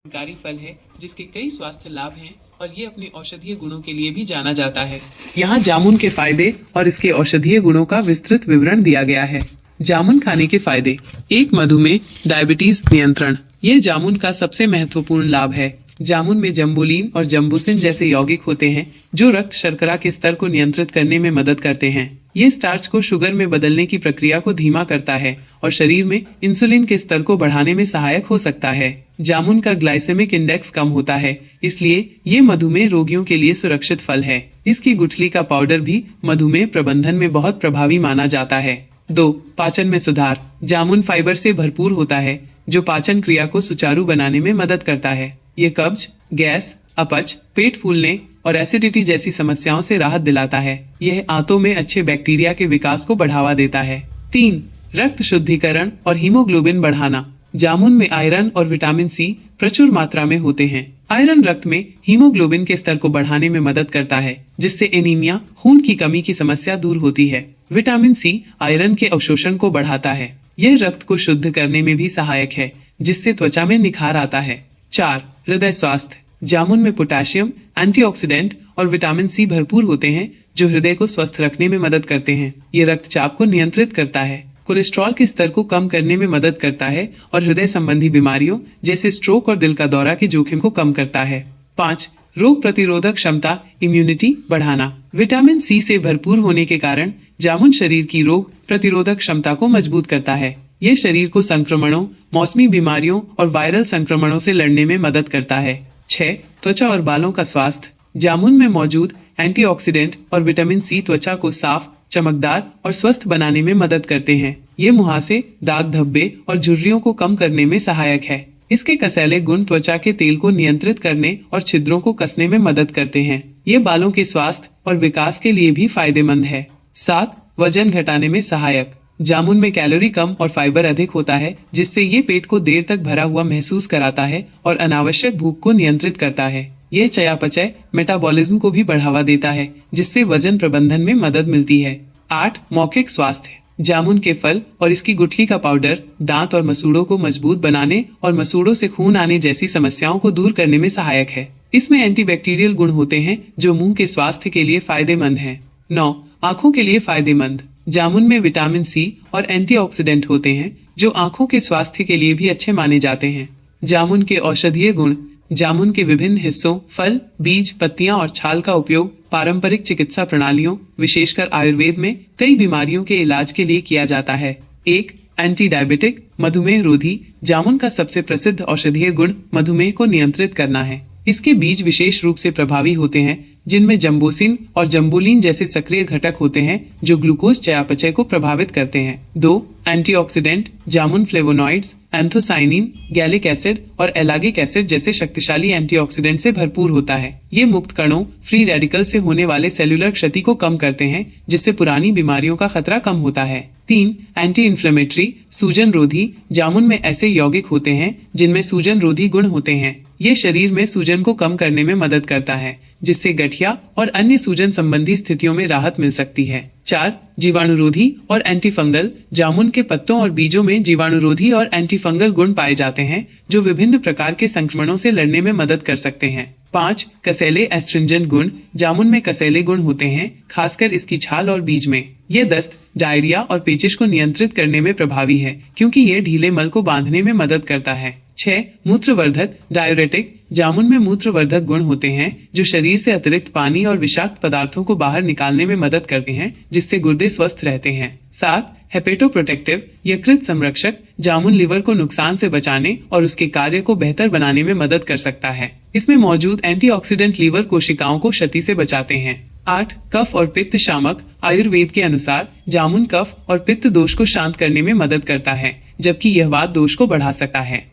कारी फल है जिसके कई स्वास्थ्य लाभ हैं और ये अपने औषधीय गुणों के लिए भी जाना जाता है। यहाँ जामुन के फायदे और इसके औषधीय गुणों का विस्तृत विवरण दिया गया है। जामुन खाने के फायदे। एक, मधुमेह, डायबिटीज नियंत्रण। ये जामुन का सबसे महत्वपूर्ण लाभ है। जामुन में जम्बोलिन और जम्बोसिन जैसे यौगिक होते हैं जो रक्त शर्करा के स्तर को नियंत्रित करने में मदद करते हैं। ये स्टार्च को शुगर में बदलने की प्रक्रिया को धीमा करता है और शरीर में इंसुलिन के स्तर को बढ़ाने में सहायक हो सकता है। जामुन का ग्लाइसेमिक इंडेक्स कम होता है, इसलिए ये मधुमेह रोगियों के लिए सुरक्षित फल है। इसकी गुठली का पाउडर भी मधुमेह प्रबंधन में बहुत प्रभावी माना जाता है। 2, पाचन में सुधार। जामुन फाइबर से भरपूर होता है जो पाचन क्रिया को सुचारू बनाने में मदद करता है। ये कब्ज, गैस, अपच, पेट फूलने और एसिडिटी जैसी समस्याओं से राहत दिलाता है। यह आंतों में अच्छे बैक्टीरिया के विकास को बढ़ावा देता है। 3, रक्त शुद्धिकरण और हीमोग्लोबिन बढ़ाना। जामुन में आयरन और विटामिन सी प्रचुर मात्रा में होते हैं। आयरन रक्त में हीमोग्लोबिन के स्तर को बढ़ाने में मदद करता है, जिससे एनीमिया, खून की कमी की समस्या दूर होती है। विटामिन सी आयरन के अवशोषण को बढ़ाता है। यह रक्त को शुद्ध करने में भी सहायक है, जिससे त्वचा में निखार आता है। 4, हृदय स्वास्थ्य। जामुन में पोटेशियम, एंटीऑक्सीडेंट और विटामिन सी भरपूर होते हैं जो हृदय को स्वस्थ रखने में मदद करते हैं। ये रक्तचाप को नियंत्रित करता है, कोलेस्ट्रॉल के स्तर को कम करने में मदद करता है और हृदय संबंधी बीमारियों जैसे स्ट्रोक और दिल का दौरा के जोखिम को कम करता है। 5, रोग प्रतिरोधक क्षमता, इम्यूनिटी बढ़ाना। विटामिन सी से भरपूर होने के कारण जामुन शरीर की रोग प्रतिरोधक क्षमता को मजबूत करता है। यह शरीर को संक्रमणों, मौसमी बीमारियों और वायरल संक्रमणों से लड़ने में मदद करता है। 6, त्वचा और बालों का स्वास्थ्य। जामुन में मौजूद एंटीऑक्सीडेंट और विटामिन सी त्वचा को साफ, चमकदार और स्वस्थ बनाने में मदद करते हैं। ये मुहासे, दाग धब्बे और झुर्रियों को कम करने में सहायक है। इसके कसैले गुण त्वचा के तेल को नियंत्रित करने और छिद्रों को कसने में मदद करते हैं। ये बालों के स्वास्थ्य और विकास के लिए भी फायदेमंद है। 7, वजन घटाने में सहायक। जामुन में कैलोरी कम और फाइबर अधिक होता है, जिससे ये पेट को देर तक भरा हुआ महसूस कराता है और अनावश्यक भूख को नियंत्रित करता है। यह चयापचय मेटाबॉलिज्म को भी बढ़ावा देता है, जिससे वजन प्रबंधन में मदद मिलती है। 8, मौखिक स्वास्थ्य। जामुन के फल और इसकी गुठली का पाउडर दांत और मसूड़ों को मजबूत बनाने और मसूड़ों से खून आने जैसी समस्याओं को दूर करने में सहायक है। इसमें एंटीबैक्टीरियल गुण होते हैं जो मुंह के स्वास्थ्य के लिए फायदेमंद है। 9, आंखों के लिए फायदेमंद। जामुन में विटामिन सी और एंटीऑक्सीडेंट होते हैं जो आंखों के स्वास्थ्य के लिए भी अच्छे माने जाते हैं। जामुन के औषधीय गुण। जामुन के विभिन्न हिस्सों, फल, बीज, पत्तियां और छाल का उपयोग पारंपरिक चिकित्सा प्रणालियों, विशेषकर आयुर्वेद में कई बीमारियों के इलाज के लिए किया जाता है। 1, एंटी डायबिटिक, मधुमेह रोधी। जामुन का सबसे प्रसिद्ध औषधीय गुण मधुमेह को नियंत्रित करना है। इसके बीज विशेष रूप से प्रभावी होते हैं, जिनमें जम्बोसिन और जम्बोलिन जैसे सक्रिय घटक होते हैं जो ग्लूकोज चयापचय को प्रभावित करते हैं। 2, एंटीऑक्सीडेंट। जामुन फ्लेवोनॉइड्स, एंथोसाइनिन, गैलिक एसिड और एलागिक एसिड जैसे शक्तिशाली एंटीऑक्सीडेंट से भरपूर होता है। ये मुक्त कणों, फ्री रेडिकल से होने वाले सेलुलर क्षति को कम करते हैं, जिससे पुरानी बीमारियों का खतरा कम होता है। 3, एंटी इन्फ्लेमेटरी, सूजन रोधी। जामुन में ऐसे यौगिक होते हैं जिनमें सूजन रोधी गुण होते हैं। ये शरीर में सूजन को कम करने में मदद करता है, जिससे गठिया और अन्य सूजन संबंधी स्थितियों में राहत मिल सकती है। 4, जीवाणुरोधी और एंटीफंगल। जामुन के पत्तों और बीजों में जीवाणुरोधी और एंटीफंगल गुण पाए जाते हैं जो विभिन्न प्रकार के संक्रमणों से लड़ने में मदद कर सकते हैं। 5, कसैले एस्ट्रिंजेंट गुण। जामुन में कसैले गुण होते हैं, खासकर इसकी छाल और बीज में। ये दस्त, डायरिया और पेचिश को नियंत्रित करने में प्रभावी है, क्योंकि ये ढीले मल को बांधने में मदद करता है। 6, मूत्रवर्धक, डायूरेटिक। जामुन में मूत्रवर्धक गुण होते हैं जो शरीर से अतिरिक्त पानी और विषाक्त पदार्थों को बाहर निकालने में मदद करते हैं, जिससे गुर्दे स्वस्थ रहते हैं। 7, हेपेटोप्रोटेक्टिव, यकृत संरक्षक। जामुन लिवर को नुकसान से बचाने और उसके कार्य को बेहतर बनाने में मदद कर सकता है। इसमें मौजूद एंटीऑक्सीडेंट लीवर कोशिकाओं को क्षति से बचाते हैं। 8, कफ और पित्त शामक। आयुर्वेद के अनुसार जामुन कफ और पित्त दोष को शांत करने में मदद करता है, जबकि यह वात दोष को बढ़ा सकता है।